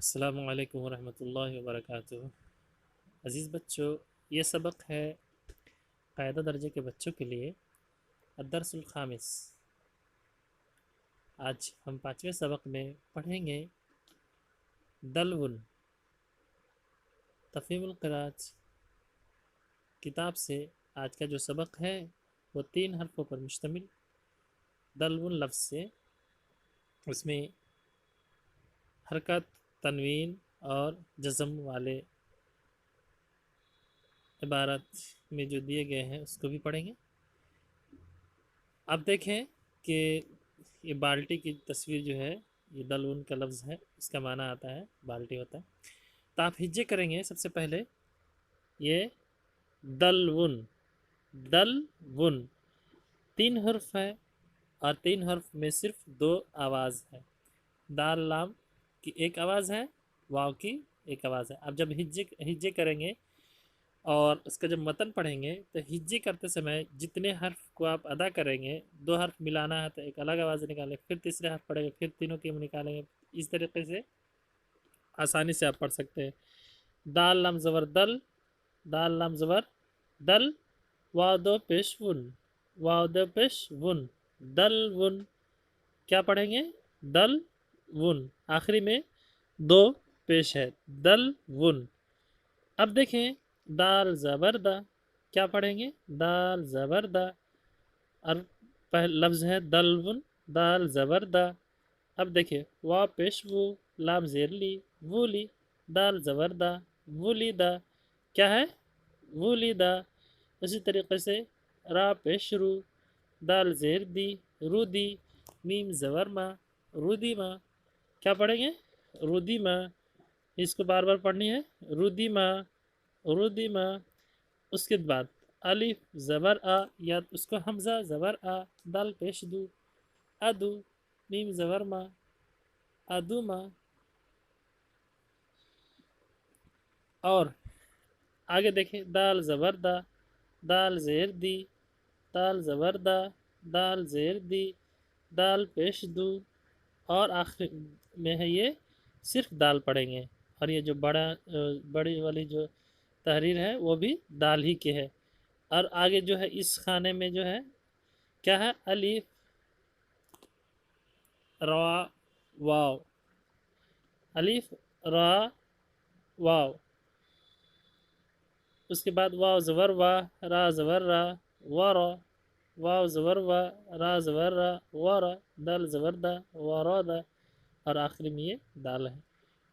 السلام علیکم ورحمۃ اللہ وبرکاتہ۔ عزیز بچوں، یہ سبق ہے قاعدہ درجے کے بچوں کے لیے الدرس الخامس۔ آج ہم 5ویں سبق میں پڑھیں گے دلون تفہیم القراءۃ کتاب سے۔ آج کا جو سبق ہے وہ 3 حرفوں پر مشتمل دلون لفظ سے، اس میں حرکت، تنوین اور جزم والے عبارت میں جو دیے گئے ہیں اس کو بھی پڑھیں گے۔ اب دیکھیں کہ یہ بالٹی کی تصویر جو ہے، یہ دلون کا لفظ ہے، اس کا معنی آتا ہے بالٹی ہوتا ہے۔ تو آپ ہجے کریں گے سب سے پہلے، یہ دلون، دلون 3 حرف ہے اور 3 حرف میں صرف 2 آواز ہے۔ دال لام کی ایک آواز ہے، واو کی ایک آواز ہے۔ اب جب ہجے کریں گے اور اس کا جب متن پڑھیں گے تو ہجے کرتے سمے جتنے حرف کو آپ ادا کریں گے، 2 حرف ملانا ہے تو ایک الگ آواز نکالیں، پھر تیسرے حرف پڑھیں گے، پھر تینوں کی نکالیں گے۔ اس طریقے سے آسانی سے آپ پڑھ سکتے ہیں۔ دال لام زبر دل، دال لام زبر دل، واو دو پیش ون، واو دو پیش ون، دل ون۔ کیا پڑھیں گے؟ دل ون، آخری میں 2 پیش ہے، دل ون۔ اب دیکھیں دال زبر دا، کیا پڑھیں گے؟ دال زبر دا، اور پہلا لفظ ہے دلون، دال زبر دا۔ اب دیکھیں واو پیش وو، لام زیر لی، وولی، دال زبر دا، وولی دا، کیا ہے؟ وولی دا۔ اسی طریقے سے را پیش رو، دال زیر دی، رو دی، میم زبر ما، رودی ما، کیا پڑھیں گے؟ رودی ما۔ اس کو بار بار پڑھنی ہے، رودی ما، رودی ما۔ اس کے بعد الف زبر آ، یا اس کو حمزہ زبر آ، دال پیش دو، ادو، میم زبر ما، ادو ما۔ اور آگے دیکھیں دال زبر دا، دال زیر دی، دال زبر دا، دال زیر دی، دال پیش دو، اور آخر میں ہے یہ صرف دال پڑھیں گے۔ اور یہ جو بڑی والی جو تحریر ہے وہ بھی دال ہی کے ہے۔ اور آگے جو ہے اس خانے میں جو ہے کیا ہے؟ الف را واو، الف را واو، اس کے بعد واو زبر وا، را زبر را، ورا، واو زبر وا، را زبر را، ورا، دال زبر دا، ورا دا، اور آخری میں یہ دال ہے۔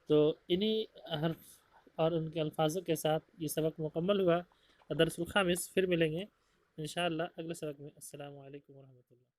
تو انہی حرف اور ان کے الفاظوں کے ساتھ یہ سبق مکمل ہوا۔ درس الخامس، پھر ملیں گے انشاءاللہ اگلے سبق میں۔ السلام علیکم ورحمۃ اللہ۔